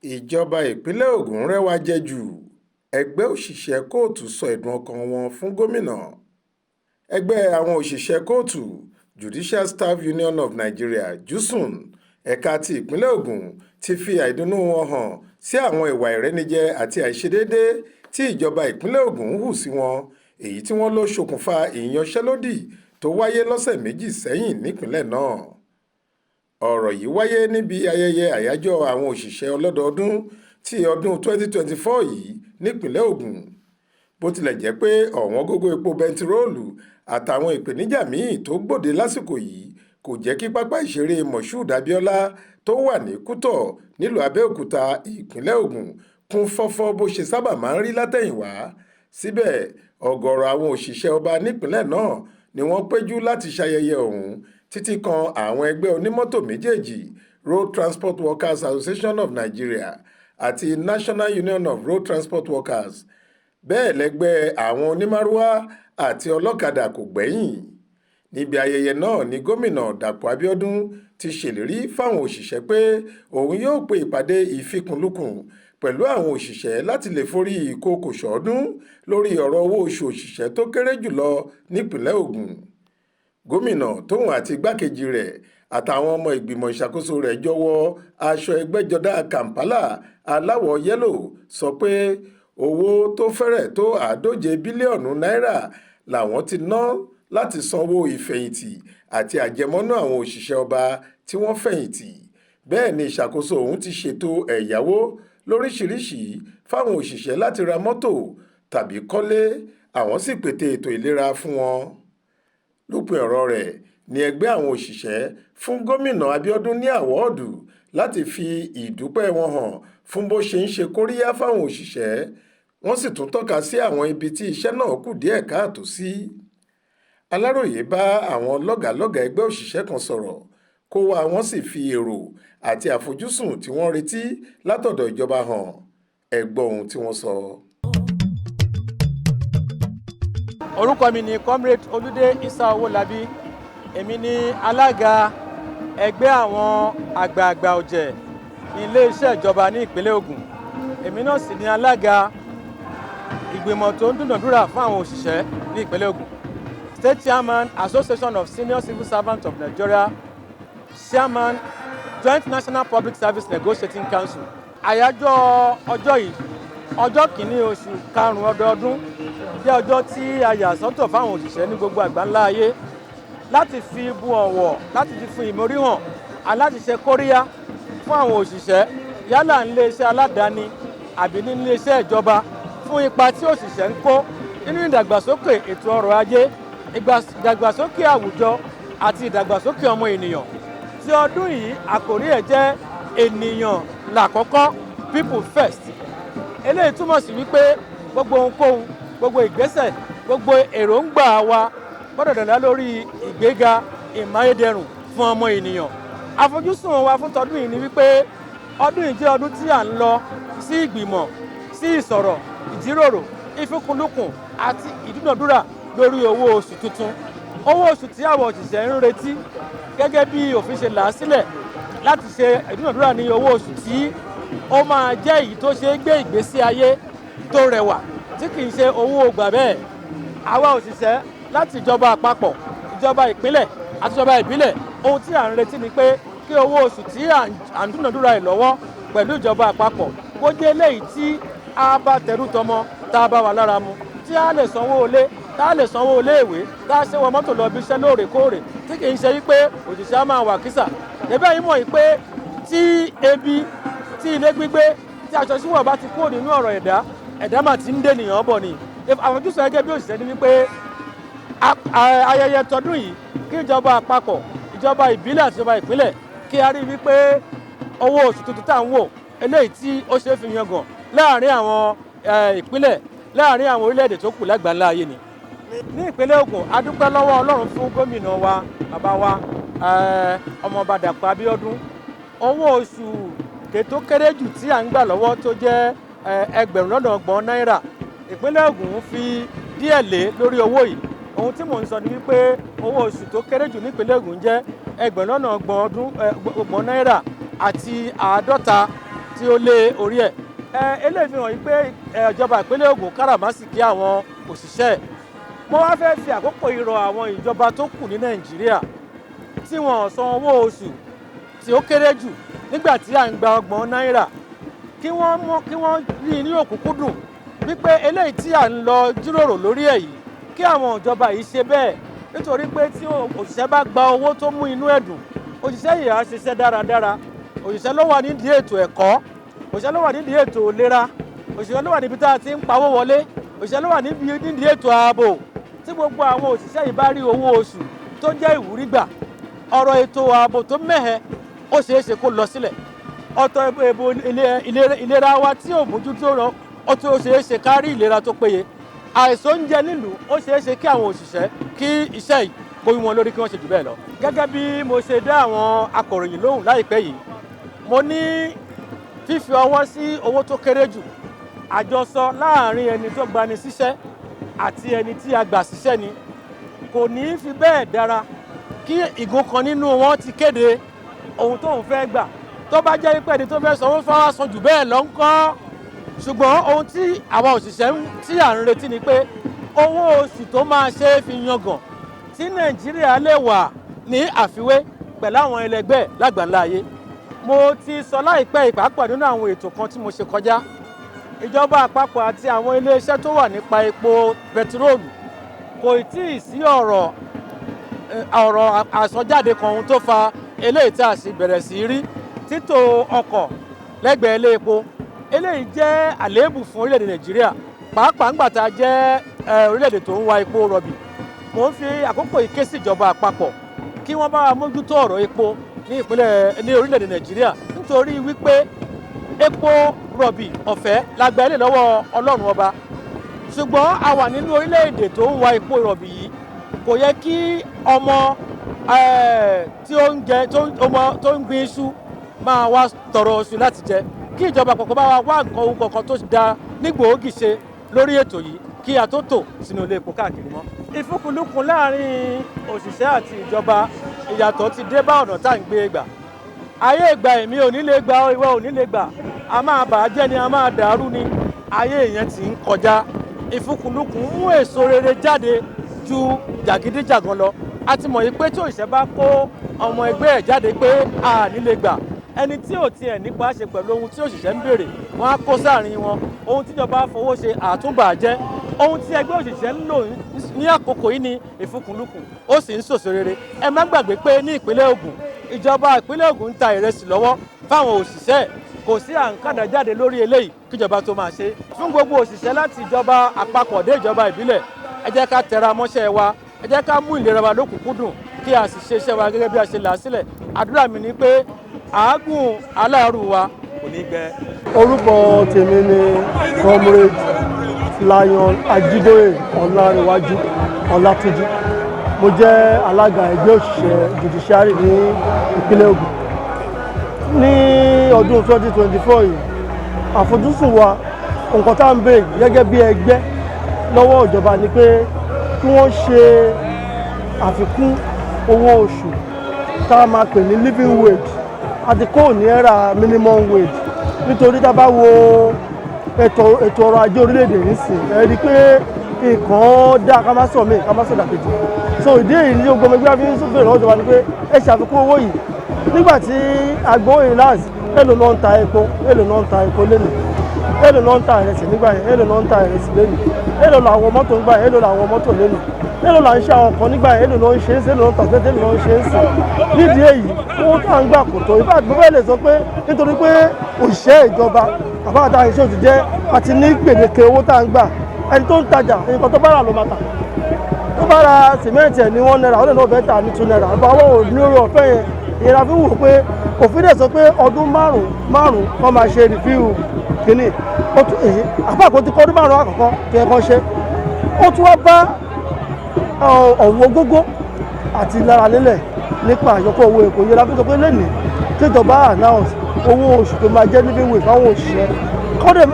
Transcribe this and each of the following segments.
ìjọba ìpínlẹ̀ Ògùn rẹwà jẹ jù ẹgbẹ́ òṣìṣẹ́ kóòtù sọ ẹ̀dùn ọkàn wọn fún gómìnà. Ẹgbẹ́ àwọn òṣìṣẹ́ kóòtù Judicial Staff Union of Nigeria JUSUN ẹ̀ka ti ìpínlẹ̀ Ògùn ti fi àìdùnnú wọn hàn sí àwọn ìwà ìrẹ́nijẹ àti àìṣedéédé tí ìjọba ìpínlẹ̀ Ògùn hù sí wọn, èyí tí wọ́n ló ṣokùnfà ìyanṣẹ́lódì tó wáyé lọ́sẹ̀ méjì sẹ́yìn nípìnlẹ̀ náà. Ọ̀rọ̀ yìí wáyé níbi ayẹyẹ àyájọ́ àwọn òṣìṣẹ́ ọlọ́dọọdún ti ọdún 2024 yìí nípìnlẹ̀ Ògùn. Bó tilẹ̀ jẹ́ pé ọ̀wọ́n gógó epo bẹntiróòlù àtàwọn ìpèníjà míì tó gbòde lásìkò yìí kò jẹ́ kí pápá ìṣeré Moshood Abiola tó wà ní Kútọ̀ nílùú Abẹ́òkúta ìpínlẹ̀ Ògùn kún fọ́fọ́ bó ṣe sábà máa ń rí látẹ̀yìnwá. Síbẹ̀ ọ̀gọ̀rọ̀ àwọn òṣìṣẹ́ ọba nípìnlẹ̀ náà ni wọ́n péjú láti ṣayẹyẹ ọ̀hún, títí kan àwọn ẹgbẹ́ onímọ́tò méjèèjì Road Transport Workers Association of Nigeria àti National Union of Road Transport Workers. Bẹ́ẹ̀ lẹ́gbẹ́ àwọn onímárúwá àti ọlọ́kadà kò gbẹ́yìn. Níbi ayẹyẹ náà ni gómìnà Dàpọ̀ Abíọ́dún ti ṣèlérí fáwọn òṣìṣẹ́ pé òun yóò pe ìpàdé ìfikùnlukùn pẹ̀lú àwọn òṣìṣẹ́ láti lè forí ìkòkò ṣọ̀ọ́dún lórí ọ̀rọ̀ owó oṣù òṣìṣẹ́ tó kéré jùlọ nípìnlẹ̀ Ògùn. Gómìnà tóun àti igbákejì rẹ̀ àtàwọn ọmọ ìgbìmọ̀ ìṣàkóso rẹ̀ jọ wọ aṣọ ẹgbẹ́jọdá Kampala aláwọ̀ yẹ́lò sọ pé owó tó fẹ́rẹ̀ tó 140 bílíọ̀nù náírà làwọn ti ná láti sanwó ìfẹ̀yìntì àti àjẹmọ́nú àwọn òṣìṣẹ́ ọba tí wọ́n fẹ̀yìntì. Bẹ́ẹ̀ ni ìṣàkóso ọ̀hún ti ṣètò ẹ̀yáwó lóríṣìíríṣìí fáwọn òṣìṣẹ́ láti ra mọ́tò tàbí kọ́lé, àwọn sì pète ètò ìlera fún wọn. Lópin ọ̀rọ̀ rẹ̀ ni ẹgbẹ́ àwọn òṣìṣẹ́ fún gómìnà Abíọ́dún ní àwọ́ọ̀dù láti fi ìdúpẹ́ wọn hàn fún bó ṣe ń ṣe kóríyá fáwọn òṣìṣẹ́. Wọ́n sì tún tọ́ka sí àwọn ibi tí iṣẹ́ náà kù díẹ̀ káàtó sí. Aláròyé bá àwọn lọ́gàálọ́gàá ẹgbẹ́ òṣìṣẹ́ kan sọ̀rọ̀ kó wá wọ́n sì fi èrò àti àfojúsùn tí wọ́n retí látọ̀dọ̀ ìjọba hàn. Ẹ gbọ́ ohun tí wọ́n sọ. Orúkọ mi ni Comrade Olúdé Isa Owólabí. Èmi ni alága ẹgbẹ́ àwọn àgbààgbà ọ̀jẹ̀ ní ilé-iṣẹ́ ìjọba ní ìpínlẹ̀ Ògùn. Èmi náà sì ni alága ìgbìmọ̀ tó ń dúnàdúrà fún àwọn òṣìṣẹ́ ní ìpínlẹ̀ Ògùn. State Chairman Association of Senior Civil Servants of Nigeria, Chairman Joint National Public Service Negotiating Council. Àyájọ́ ọjọ́ yìí, ọjọ́ kìíní oṣù karùn-ún ọdọọdún, jẹ́ ọjọ́ tí a yà sọ́tọ̀ fáwọn òṣìṣẹ́ ní gbogbo àgbáńlá ayé láti fi bu ọ̀wọ̀, láti fi fún ìmórí hàn, aláti ṣe kóríyá fún àwọn òṣìṣẹ́ yálà nílé iṣẹ́ aládàáni àbí nílé iṣẹ́ ìjọba fún ipa tí òṣìṣẹ́ ń kó nínú ìdàgbàsókè ètò ọrọ̀ ajé, ìdàgbàsókè àwùjọ àti ìdàgbàsókè ọmọ ènìyàn. Tí ọdún yìí àkòrí ẹ̀ jẹ́ ènìyàn làkọ́kọ́, people first. Eléyìí túmọ̀ sí wípé gbogbo ohunkóhun, gbogbo ìgbésẹ̀, gbogbo èròǹgbà wa gbọ́dọ̀ dàdá lórí ìgbéga ìmáyédẹrùn fún ọmọ ènìyàn. Àfojúsùn wa fún tọdún yìí ni wípé ọdún yìí jẹ́ ọdún tí à ń lọ sí ìgbìmọ̀, sí ìsọ̀rọ̀, ìjíròrò, ìfikùnlukùn àti ìdúnàdúrà lórí owó oṣù tuntun. Owó oṣù tí àwọn òṣìṣẹ́ ń retí gẹ́gẹ́ bí òfin ṣe là á sílẹ̀ láti ṣe ìdúnàdúrà ní owó oṣù tí ó máa jẹ́ èyí tó ṣe é gbé ìgbésí ayé tó rẹwà tí kì í ṣe owó gbà bẹ́ẹ̀. Àwa òṣìṣẹ́ láti ìjọba àpapọ̀, ìjọba ìpínlẹ̀ àti ìjọba ìbílẹ̀, ohun tí à ń retí ni pé kí owó oṣù tí à ń dúnàdúrà ẹ̀ lọ́wọ́ pẹ̀lú ìjọba àpapọ̀ kó jẹ́ eléyìí tí a bá tẹrú tọmọ, tá a bá wà lára mu, tí a lè sanwó ilé, tá a lè sanwó iléèwé, tá a ṣe wọ mọ́tò lọ bí iṣẹ́ lóòrèkóòrè, tí kì í ṣe wípé òṣìṣẹ́ á máa wà kísà. Ẹ̀bẹ̀ yìí mọ̀ wípé tí ebi, tí ilé gbígbé, tí aṣọ ṣíwọ̀ bá ti kúrò nínú ọ̀rọ̀ ẹ̀dá mà ti ń dènìyàn bọ̀ ni. Àfojúsùn gẹ́gẹ́ bí òṣìṣẹ́ ni wípé ayẹyẹ tọdún yìí kí ìjọba àpapọ̀, ìjọba ìbílẹ̀ àti ìjọba ìpínlẹ̀ kí a rí wípé owó oṣù tuntun tá à ń wò eléyìí tí ó ṣe é fi yangàn láàrin àwọn ìpínlẹ̀, láàrin àwọn orílẹ̀-èdè tó kù lágbàńlá ayé ni. Ní ìpínlẹ̀ Ògùn, a dúpẹ́ lọ́wọ́ Ọlọ́run fún gómìnà wa, bàbá wa, ọmọọba Dàpọ̀ Abíọ́dún. Owó oṣù tó kéré jù tí à ń gbà lọ́wọ́ tó jẹ́ 1,200 náírà. Ìpínlẹ̀ Ògùn fi díẹ̀ lé lórí owó yìí. Ohun tí mò ń sọ ni wípé owó oṣù tó kéré jù nípínlẹ̀ Ògùn jẹ́ 1,200 náírà àti 50 tí ó lé orí ẹ̀. Eléyìí fi hàn yí pé ìjọba ìpínlẹ̀ Ògùn káràmásìkí àwọn òṣìṣẹ́. Mo wá fẹ́ fi àkókò yìí rọ àwọn ìjọba tó kù ní Nàìjíríà tí wọ́n san owó oṣù tí ó kéré jù nígbà tí à ń gba £30 kí wọ́n rí ní òkúnkúndùn wípé eléyìí tí à ń lọ jíròrò lórí ẹ̀ yìí kí àwọn ìjọba yìí ṣe bẹ́ẹ̀, nítorí pé tí òṣìṣẹ́ bá gba owó tó mú inú ẹ̀ dùn, òṣìṣẹ́ yìí á ṣiṣẹ́ dáradára. Òṣìṣẹ́ ló wà nídìí ètò ẹ̀kọ́, òṣìṣẹ́ ló wà nídìí ètò ìlera, òṣìṣẹ́ ló wà níbi tá a ti ń pawó wọlé, òṣìṣẹ́ ló wà nídìí ètò ààbò. Tí gbogbo àwọn òṣìṣẹ́ yìí bá rí owó oṣù tó jẹ́ ìwúrí gbà, ọ̀rọ̀ ètò ààbò tó mẹ́hẹ ó ṣeé ṣe kó lọ sílẹ̀. Ọ̀tọ̀ èbò ìlera wa tí ò mójútó rán ó tó ṣeé ṣe ká rí ìlera tó péye. Àìsàn oúnjẹ nílùú ó ṣeé ṣe kí àwọn òṣìṣẹ́ kí iṣẹ́ yìí kó wí wọn lórí kí wọ́n ṣe jù bẹ́ẹ̀ lọ. Gẹ́gẹ́ bí mo ṣe dá àwọn akọ̀ròyìn lóhùn láìpẹ́ yìí, mo ní fífi ọwọ́ sí owó tó kéré jù, àjọsọ láàárín ẹni tó gbani síṣẹ́ àti ẹni tí a gbà síṣẹ́ ni kò ní fi bẹ́ẹ̀ dára kí igun kan nínú wọn ti kéde ohun tóun fẹ́ gbà. Tó bá jẹ́ wípé ẹni tó fẹ́ sanwó fáwọn san jù bẹ́ẹ̀ lọ ńkọ́. Ṣùgbọ́n ohun tí àwa òṣìṣẹ́ tí à ń retí ni pé owó oṣù tó máa ṣe é fi yangàn tí Nàìjíríà lè wà ní àfiwé pẹ̀lú àwọn ẹlẹgbẹ́ lágbàńlá ayé. Mo ti sọ láìpẹ́ ìpàápàá nínú àwọn ètò kan tí mo ṣe kọjá. Ìjọba àpapọ̀ àti àwọn iléeṣẹ́ tó wà nípa epo bẹtiróòlù kò tí ì sí ọ̀rọ̀ àsọjáde kan ohun tó fa eléyìí tí a sì bẹ̀rẹ̀ sí rí títò ọkọ̀ lẹ́gbẹ̀ẹ́ ilé epo. Eléyìí jẹ́ àléébù fún orílẹ̀-èdè Nàìjíríà, pàápàá ńgbà tá a jẹ́ orílẹ̀-èdè tó ń wa epo rọ̀bì. Mo ń fi àkókò yìí ké sí ìjọba àpapọ̀ kí wọ́n bá wa mójútó ọ̀rọ̀ epo ní orílẹ̀-èdè Nàìjíríà, nítorí wípé epo rọ̀bì ọ̀fẹ́ la gba ilé lọ́wọ́ Ọlọ́run ọba. Ṣùgbọ́n a wà nínú orílẹ̀-èdè tó ń wa epo rọ̀bì yìí, kò yẹ kí ọmọ tí ó ń gbin iṣu máa wá tọrọ oṣù láti jẹ. Kí ìjọba àpapọ̀ bá wa wá nǹkan ohun kankan tó da ní gbòógì ṣe lórí ètò yìí kí a tó tò sínú ilé epo káàkiri mọ́. Ìfikùnlukùn láàrin òṣìṣẹ́ àti ìjọba, ìyàtọ̀ ti dé bá ọ̀nà tá à ń gbé gbà. Ayé ìgbà èmi ò ní lè gbà, ìwọ ò ní lè gbà, a máa bà á jẹ́ ni a máa dàrú ni, ayé ìyẹn ti ń kọjá. Ìfikùnlukùn mú èso rere jáde ju jàgídíjàgan lọ. A ti mọ̀ yìí pé tí òṣìṣẹ́ bá kó ọmọ ẹgbẹ́ ẹ̀ jáde pé a ní lè gbà, ẹni tí ò tiẹ̀ nípa ṣe pẹ̀lú ohun tí òṣìṣẹ́ ń béèrè wọ́n á kó sáàrin wọn. Ohun tíjọba fowó ṣe àtúnbàjẹ́, ohun tí ẹgbẹ́ òṣìṣẹ́ ń lò ní àkókò yìí ni ìfikùnlukùn, ó sì ń sòso rere. Ẹ má gbàgbé pé ní ìpínlẹ̀ Ògùn, ìjọba ìpínlẹ̀ Ògùn ń ta ìrẹsì lọ́wọ́ fáwọn òṣìṣẹ́. Kò sí àǹkàdà jáde lórí eléyìí kíjọba tó máa ṣe. Fún gbogbo òṣìṣẹ́ láti ìjọba àpapọ̀ dé ìjọba ìbílẹ̀, ẹ jẹ́ ká tẹra mọ́ṣẹ́ wa, ẹ jẹ́ ká mú ìlera wa lókùnkúndùn kí a sì ṣe iṣẹ́ wa gẹ́gẹ́ bí a ṣe là á sílẹ̀. Àdúrà mi ni pé àágùn aláàrù wa kò ní gbẹ. Orúkọ tèmi ni Comrade Lion Ajíbóyè Ọlárẹ̀wájú Ọlátúnjí. Mo jẹ́ alága ẹgbẹ́ òṣìṣẹ́ judiciary ní ìpínlẹ̀ Ògùn. Ní ọdún 2024 yìí, àfojúsùn wa, nǹkan tá à ń béèrè gẹ́gẹ́ bí ẹgbẹ́ lọ́wọ́ ìjọba ni pé kí wọ́n ṣe àfikún owó oṣù tá a máa pè ní living wage àti kò ní ẹ̀rà minimum wage, nítorí tá a bá wo ètò ọrọ̀ ajé orílẹ̀-èdè nísìnyí ẹ rí i pé nǹkan dá ká má sọ mí ká má sọ dàkejì. So ìdí èyí ni gbogbo ẹgbẹ́ fi ń bèrè lọ́wọ́ ìjọba ni pé ẹ ṣàfikún owó yìí. Nígbà tí agbóhìn láàsì èlò náà ń ta epo, èlò náà ń ta epo lénìí, èlò náà ń ta ìrẹsì nígbà yẹn, èlò náà ń ta ìrẹsì lénìí, èlò làwọn mọ́tò nígbà yẹn, èlò làwọn mọ́tò lénìí, èlò là ń ṣe àwọn kan nígbà yẹn, èlò náà ń ṣe é sí, èlò náà ń tà tẹ́tẹ́, èlò náà ń ṣe é sí. Nídìí èyí owó tá à ń gbà kò tó. Ìfẹ́ àti bẹ́ẹ̀ lè sọ pé nítorí pé òṣìṣẹ́ ìjọba àbáwọ̀tá iṣẹ́ òṣìṣẹ́ àti ní gbèdéke owó tá à ń gbà, ẹni tó ń tajà nǹkan tó bá rà ló máa tà. Tó bá ra sìmẹ́ǹtì ẹ̀ ní £1 ó lè náà fẹ́ tà ní £2. Àbá àwọn ò ní orí ọ̀fẹ́ yẹn, ìyẹn la fi wò pé òfin dẹ̀ sọ pé ọdún márùn-ún wọ́n máa ṣe rìfíù kìíní. Àpapọ̀ ti kọ́ ọdún márùn-ún àkọ́kọ́ kí ẹ kọ́ ṣe. Ó tún wá bá ọ̀wọ́ gógó àti lára nílẹ̀ nípa àyọkọ́ owó epo. Ìyẹn la fi sọ pé lẹ́nìí kíjọba announce owó oṣù tó máa jẹ́ living wage fáwọn òṣìṣẹ́. Kọ́dẹ̀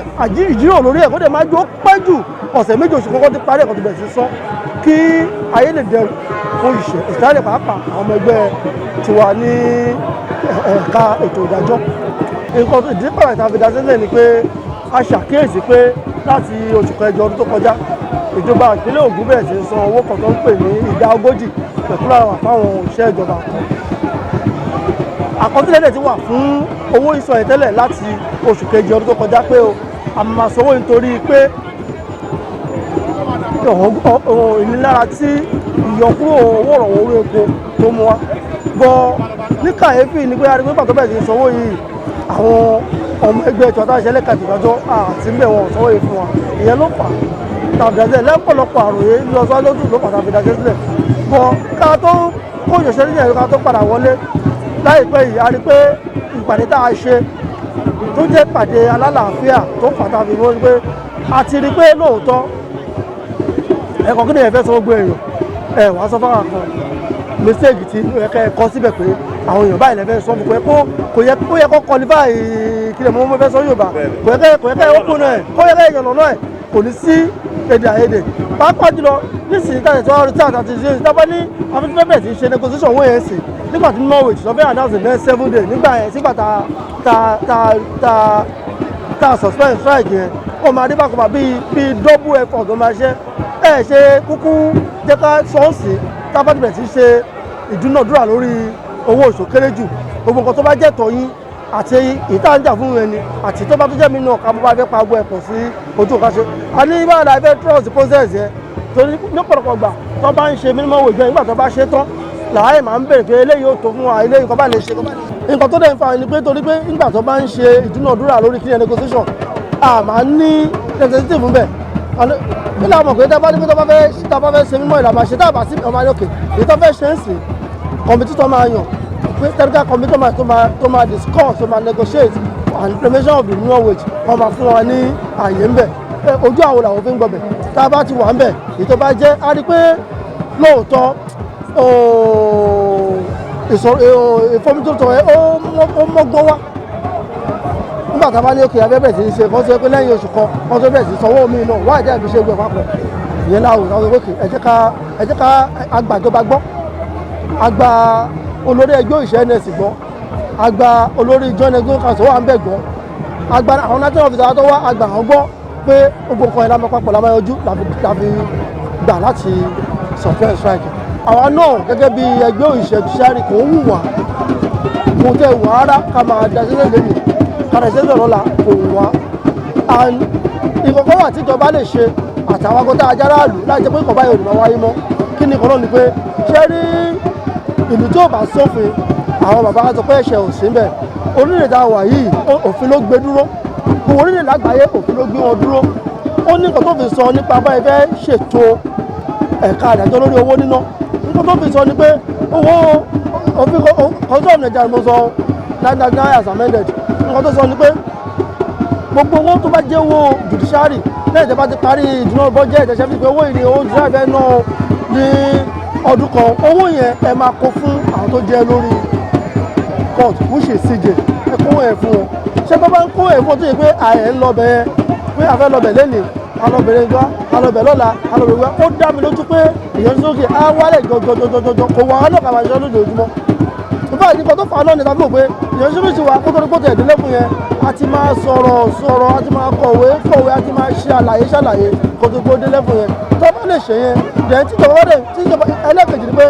ìjíròrò lórí ẹ̀ kọ́dẹ̀ máa jó pẹ́ jù ọ̀sẹ̀ méjì oṣù kọ́kọ́ ti parí ẹ̀kọ́ tó bẹ̀rẹ̀ sí sọ kí ayé lè dẹrù fún òṣìṣẹ́ ìsìláàlẹ̀ pàápàá àwọn ọmọ ẹgbẹ́ tiwa ní ẹ̀ka ètò ìdájọ́. nǹkan tó ìdí pàtàkì tàbí dasílẹ̀ ni pé a ṣàkíyèsí pé láti oṣù kẹjọ ọdún tó kọjá ìjọba ìpínlẹ̀ Ògùn bẹ̀rẹ̀ sí san owó kan tó ń pè ní ìdá 40 pẹ̀lú àwọn àfáwọn òṣìṣẹ́ ìjọba. Àkọsílẹ̀ ti wà fún owó ìsan ìtẹ́lẹ̀ láti oṣù kejì ọdún tó kọjá pé a máa sanwó nítorí pé ìnilára tí ìyọkúrò owó ìrànwọ́ orí epo tó mú wa. Bọ́ ní kàyéfì ní pé arígbé pàtó bẹ̀rẹ̀ sí sanwó yìí àwọn ọmọ ẹgbẹ́ ìjọba ìṣẹ̀lẹ̀ kàtìkájọ́ àti ń bẹ̀ wọn sanwó yìí fún wa. Ìyẹn ló fà tàbídàjẹ́ lẹ́pọ̀lọpọ̀ àròyé lọ́sọ́ lójú ló padà fi dájẹ́ sílẹ̀. Bọ́ ká tó kó ìṣẹ̀ṣẹ́ nílẹ̀ ká tó padà wọlé láìpẹ́ yìí a rí pé ìpàdé tá a ṣe tó jẹ́ ìpàdé alálàáfíà tó pàtàkì wọ́n rí pé a ti rí pé lóòótọ́ ẹ̀kọ́ kí ni ẹ̀fẹ́ sọ gbogbo èèyàn ẹ̀ wá sọ fáwọn kan mistake tí ẹ̀kẹ́ ẹ̀kọ́ síbẹ̀ pé àwọn èèyàn báyìí lẹ́fẹ́ sọ fún pé kò yẹ kó qualify kílẹ̀ mọ́ fẹ́ sọ Yorùbá kò yẹ kẹ́ ó kún náà kò yẹ kẹ́ ìyànnà náà kò ní sí èdè àìyedè pàápàá jùlọ nísìnyí tàbí tí wọ́n rí tí àtàtì ṣe ìjọba ní afẹ́fẹ́ ti ṣe negotiation wọ́n yẹn sì nígbà tí Norwich sọ fẹ́ announce the next 7 days nígbà yẹn sígbà ta suspend strike yẹn ó máa dé bákan bíi double effort ó máa ṣe kúkú jẹ́ ká sọ́ọ̀sì tábàdìbẹ̀ ti ṣe ìdúnàdúrà lórí owó oṣù kéré jù gbogbo nǹkan tó bá jẹ́ tọ́yìn àti ìtàǹjà fún ẹni àti tó bá tó jẹ́ mi náà ká bó bá fẹ́ pa gbọ́ ẹ̀pọ̀ sí ojú ọ̀ká ṣe a ní báyìí láì fẹ́ trust process yẹn torí lọ́pọ̀lọpọ̀ gbà tó bá ń ṣe minimum wage nígbà tó bá ṣe tán làáyè máa ń bèrè pé eléyìí ó tó fún wa eléyìí kan bá lè ṣe nǹkan tó dẹ̀ ń fa ni pé torí pé nígbà tó bá ń ṣe ìdúnàdúrà lórí clear negotiation a máa ń ní representative fún bẹ́ẹ̀ bí láwọn mọ̀ pé tá bá fẹ́ ṣe mímọ́ ìlànà ṣe tá a bá sí ọmọ ayé òkè èyí tó fẹ́ ṣe ń sìn kọ̀mítì tó máa yàn pé technical committee tó máa discuss tó máa negotiate and implementation of the minimum wage wọ́n máa fún wa ní àyè ń bẹ̀ ojú àwọn làwọn fi ń gbọ̀bẹ̀ tá a bá ti wà ń bẹ̀ èyí tó bá jẹ́ a rí pé lóòótọ́ ìfọ́mítòtò ẹ̀ ó mọ́gbọ́n wá nígbà tá a bá ní òkè abẹ́bẹ̀ sí ṣe kọ́ sí pé lẹ́yìn oṣù kan wọ́n tó bẹ̀rẹ̀ sí sanwó mi náà wáyé jẹ́ ìfiṣẹ́ gbẹ̀ pápọ̀ ìyẹn láwùjọ àwọn òkè ẹ jẹ́ ká agbàjọba gbọ́ àgbà olórí ẹgbẹ́ òṣìṣẹ́ ns gbọ́ àgbà olórí joint executive council wà ń bẹ̀ gbọ́ àgbà àwọn national officer tó wá àgbà àwọn gbọ́ pé gbogbo nǹkan ẹ̀ lámọ́ papọ̀ lámọ́ yanjú láfi gbà láti suspend strike. àwa náà gẹ́gẹ́ bí ẹgbẹ́ òṣìṣẹ́ judiciary kò ń wà kò tẹ̀ wà rárá ká máa daṣẹ́lẹ̀ lẹ́nu ká daṣẹ́lẹ̀ lọ́la kò wá. ìkọ̀kọ̀ wà tíjọba lè ṣe àtàwọn akọ́tà ajáráàlú láì jẹ́ pé ìkọ̀bá yóò máa wáyé mọ́ kí ni ìkọ̀nà ni pé ṣé rí ìlú tí ò bá sófin àwọn bàbá wa sọ pé ẹ̀ṣẹ̀ ò sí mbẹ̀ orílẹ̀-èdè àwa yìí òfin ló gbé dúró gbogbo orílẹ̀-èdè àgbáyé òfin ló gbé wọn dúró ó ní nǹkan tó fi sọ nípa báyìí fẹ́ ṣètò ẹ̀ka àdájọ́ lórí owó níná nǹkan tó fi sọ ni pé owó òfin constitution of Nigeria mo sọ 1999 as amended nǹkan tó sọ ni pé gbogbo owó tó bá jẹ́ owó judiciary lẹ́yìn tí a bá ti parí ìdúná budget ẹ̀ṣẹ́ fi pé owó ìrìn owó judiciary fẹ́ ná ní ọdún kan owó yẹn ẹ máa kó fún àwọn tó jẹ́ lórí court which is CJ ẹ kó ẹ̀ fún wọn ṣé tó bá ń kó ẹ̀ fún ọ tó yẹ pé ààyè ń lọ bẹ̀ pé a fẹ́ lọ bẹ̀ lẹ́nìí alọ́bẹ̀rẹ̀ gbá alọ́bẹ̀ lọ́la alọ́bẹ̀ wá ó dá mi lójú pé ìyọnsókè á wálẹ̀ jọjọjọjọjọ kò wọ́n á lọ́kà máa ṣe lójoojúmọ́ nípa ìdíkọ̀ tó fà á náà ní tàbí pé ìyọnsókè ti wà kó tó ní kó tẹ̀ ìdílẹ́kùn yẹn a ti máa sọ̀rọ̀ a ti máa kọ̀wé a ti máa ṣe ṣàlàyé kó tó gbó délẹ́kùn yẹn tó bá lè ṣe yẹn dẹ̀ tíjọba ẹlẹ́kejì ni pé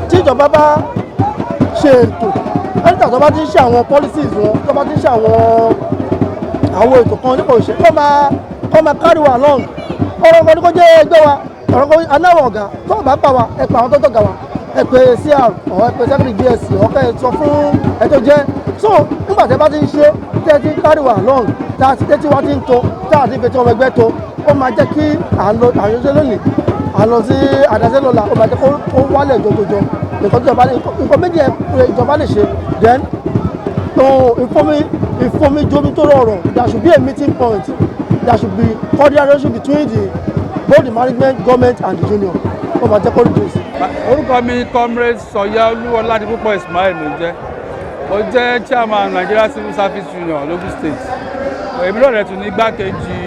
tíjọba bá ṣe ètò ẹ̀ńtà tó bá ti ń ṣe àwọn policies wọn tó bá ti ń ṣe àwọn ètò kan nípa òṣèlú kọ́ máa carry wa along ọ̀rọ̀ kan ní kó jẹ́ ẹgbẹ́ wa ọ̀rọ̀ kan anáwọ̀ ọ̀gá tó bá pa wa ẹ pa àwọn tó tọ̀gà wa ẹ pé CR ọ̀ ẹ pé secretary DSC ọ̀kẹ́ ẹ sọ fún ẹ tó jẹ́ so nígbà tí ẹ bá ti ń ṣe tẹ́ ẹ ti ń carry wa along tá a ti tẹ́tí wa ti ń to tá a ti fi tí ọmọ ẹgbẹ́ to ó máa jẹ́ kí àyànṣe lónìí àlọ́ sí àdáṣe lọ́la ó máa jẹ́ kó wálẹ̀ jọjọjọ nǹkan méjì ìjọba lè ṣe then ìfomijomi tó rọrùn there should be a meeting point. There should be cordial relationship between both the management, government and the union. Ó máa jẹ́ kó reduce. Orúkọ mi Comrade Sọ̀yà Olúwọládipúpọ̀ Ismail ló jẹ́. Ó jẹ́ chairman Nigeria Civil Service Union Logun State. Èmi náà rẹ̀ tún ní igbákejì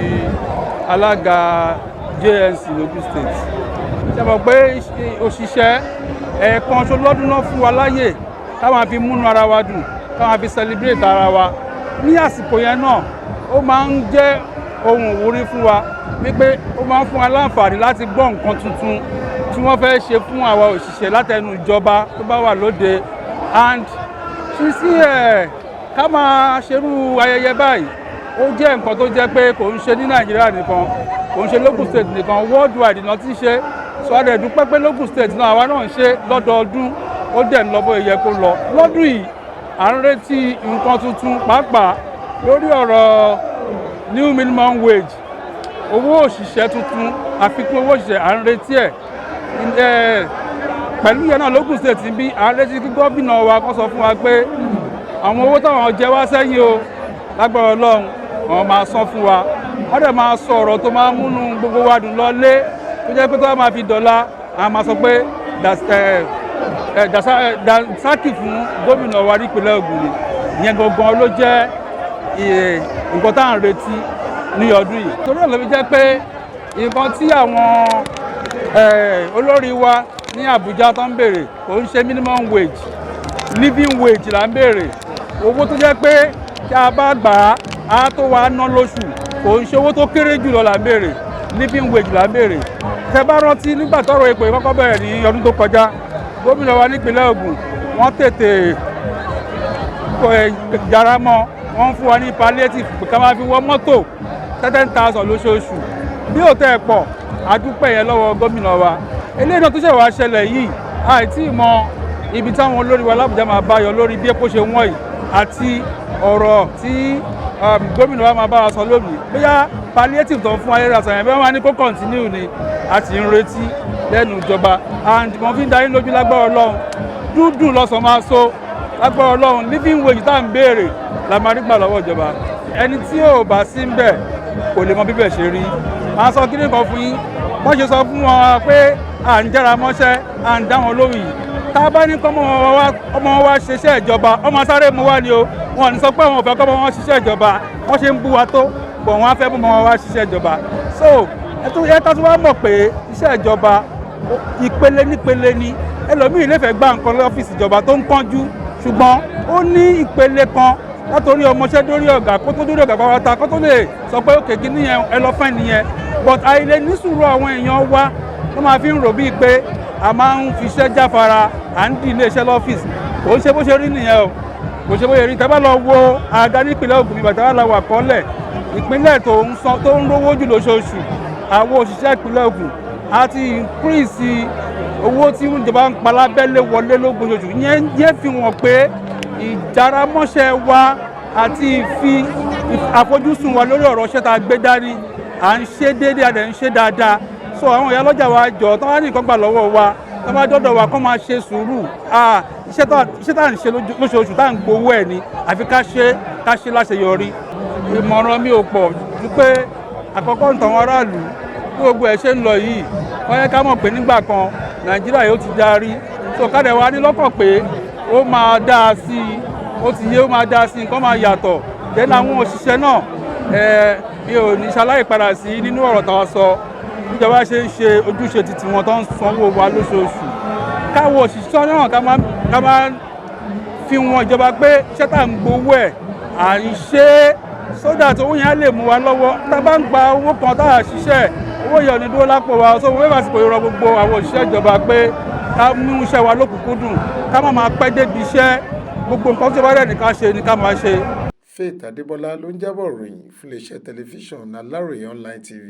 alága JNC Logun State. Ṣé mọ̀ pé òṣìṣẹ́ ẹ̀ẹ̀kan ṣo lọ́dún náà fún wa láyè táwọn fi múnú ara wa dùn. ká máa fi celebrate ara wa ní àsìkò yẹn náà. Ó máa ń jẹ́ ohun ìwúrí fún wa wípé ó máa ń fún wa láǹfààní láti gbọ́ nǹkan tuntun tí wọ́n fẹ́ ṣe fún àwa òṣìṣẹ́ látẹnu ìjọba tó bá wà lóde. And sí ká máa ṣerú ayẹyẹ báyìí ó jẹ́ nǹkan tó jẹ́ pé kò ń ṣe ní Nàìjíríà nìkan, kò ń ṣe Lagos State nìkan, worldwide náà ti ṣe. So a dẹ̀ dúpẹ́ pé Lagos State náà àwa náà ń ṣe lọ́dọọdún, ó dẹ̀ ń lọ bó yẹ kó lọ. Lọ́dún yìí à ń retí nǹkan tuntun pàápàá lórí ọ̀rọ̀ new minimum wage, owó òṣìṣẹ́ tuntun, àfikún owó òṣìṣẹ́ à ń retí ẹ̀. Pẹ̀lú yẹn náà Lagos State bí à ń retí kí gómìnà wa kó sọ fún wa pé àwọn owó táwọn jẹ wá sẹ́yìn o lágbára Ọlọ́run àwọn máa san fún wa. Wọ́n dẹ̀ máa sọ ọ̀rọ̀ tó máa múnú gbogbo wa dùn lọ́lé tó jẹ́ pé tó bá máa fi dọ̀la àwọn máa sọ pé dàsákì fún gómìnà wa nípínlẹ̀ Ògùn ni. Ìyẹn gangan ló jẹ́ nǹkan tá à ń retí ní ọdún yìí. Torí ẹ̀ ló fi jẹ́ pé nǹkan tí àwọn olórí wa ní Àbújá tó ń béèrè kò ń ṣe minimum wage, living wage là ń béèrè. Owó tó jẹ́ pé tí a bá gbà á tó wá ná lóṣù, kò ń ṣe owó tó kéré jùlọ là ń béèrè, living wage là ń béèrè. Tẹ́ bá rántí nígbà tọ́rọ̀ epo kọ́kọ́ bẹ̀rẹ̀ ní ọdún tó kọjá, gómìnà wa nípínlẹ̀ Ògùn wọ́n tètè jára mọ́, wọ́n fún wa ní palliative ká máa fi wọ mọ́tò 10,000 lóṣooṣù. Bí ó tẹ́ pọ̀ àdúpẹ́ yẹn lọ́wọ́ gómìnà wa. Eléyìí náà tó ṣẹ̀ wá ṣẹlẹ̀ yìí àìtí mọ ibi táwọn olórí wa l'Ábùjá máa bá yọ lórí bí epo ṣe wọ́n yìí àti ọ̀rọ̀ tí gómìnà wa máa bá wa sọ lónìí. Bóyá palliative tó ń fún ayé àṣà yẹn bí wọ́n máa ní kó continue ni a ti ń retí lẹ́nu ìjọba. And wọ́n fi ń darí lójú lágbára Ọlọ́run, dúdú lọ́sàn máa so lágbára Ọlọ́run. Living wage tá à ń béèrè la máa rí gbà lọ́wọ́ ìjọba. Ẹni tí ò bá sí ń bẹ̀ kò lè mọ bíbẹ̀ ṣe rí. Màá sọ kíní kan fún yín, wọ́n ṣe sọ fún wọn pé à ń jára mọ́ṣẹ́, à ń dá wọn lóhùn yìí. Tá a bá ní kọ́ ọmọ wa ṣiṣẹ́ ìjọba, ọmọ sáré mu wá ni o. Wọn ò ní sọ pé àwọn ò fẹ́ kọ́ ọmọ wọn ṣiṣẹ́ ìjọba, wọ́n ṣe ń bú wa tó, bọ̀ wọ́n á fẹ́ mú ọmọ wa ṣiṣẹ́ ìjọba. So ẹ ká tó wá mọ̀ pé iṣẹ́ ìjọba ìpele nípele ni. Ẹlòmíì lè fẹ́ gbá nǹkan lọ́fíìsì ìjọba tó ń kánjú, ṣùgbọ́n ó ní ìpele kan látòrí ọmọṣẹ́ dórí ọ̀gá kó tó dórí ọ̀gá pàápàá kó tó lè sọ pé òkè kí nìyẹn ẹ lọ fẹ́ nìyẹn. But àìlè ní sùúrù àwọn èèyàn wa wọ́n máa fi ń rò bíi pé a máa ń fiṣẹ́ jáfara, à ń dì iléeṣẹ́ lọ́fíìsì. Kò ń ṣe bó ṣe rí nìyẹn o, kò ṣe bó ṣe rí. Tẹ́ bá lọ wo àga nípínlẹ̀ Ògùn nígbà tí wọ́n lọ wà kọ́lẹ̀ ìpínlẹ̀ tó ń rówó jù lóṣooṣù àwọn òṣìṣẹ́ ìpínlẹ̀ Ògùn àti increase owó tí ìjọba ń pa lábẹ́lé wọlé lóṣooṣù. Yẹn fi hàn pé ìjáramọ́ṣẹ́ wa àti ìfi àfojúsùn wa lórí ọ̀rọ̀ iṣẹ́ tá a gbé dání à ń ṣe déédéé, a dẹ̀ ń ṣe dáadáa. So àwọn ìyá lọ́jà wa jọ tán wá ní nǹkan gbà lọ́wọ́ wa, tán bá dọ́dọ̀ wa kán máa ṣe sùúrù. Iṣẹ́ tá à ń ṣe lóṣooṣù tá à ń gbowó ẹ̀ ni, àfi ká ṣe láṣeyọrí. Ìmọ̀ràn mi ò pọ̀ ju pé àkọ́kọ́ ń tàwọn aráàlú bí gbogbo ẹ̀ ṣe ń lọ yìí, wọ́n yẹ ká mọ̀ pé nígbà kan Nàìjíríà yóò ti darí. So ká dẹ̀ wá ní lọ́kàn pé ó máa dáa sí i, ó ti yé ó máa dáa sí i, nǹkan máa yàtọ̀. Then àwọn òṣìṣẹ́ náà mi ò ní ṣaláì padà sí nínú ọ̀rọ̀ táwa sọ. Ìjọba ṣe ń ṣe ojúṣe títí wọn tó ń sanwó wa lóṣooṣù. Káwọn òṣìṣẹ́ náà ká máa fi wọn ìjọba pé iṣẹ́ tá à ń gbowó ẹ̀ à ń ṣe é sódà tó owó yẹn á lè mú wa lọ́wọ́. Tá a bá ń gba owó kan tá a ṣiṣẹ́, owó yẹn ò ní dúró lápò wa. So wọ́n fàṣìkò ìrọ̀ gbogbo àwọn òṣìṣẹ́ ìjọba pé ká mú iṣẹ́ wa lókùnkúndùn, ká má máa pẹ́ débi iṣẹ́. Gbogbo nǹkan tí ó bá rẹ̀ ní ká ṣe ni ká máa ṣe. Faith Adébọlá ló ń jábọ̀ ròyìn fún iléeṣẹ́ tẹlifíṣàn Aláròyé online TV.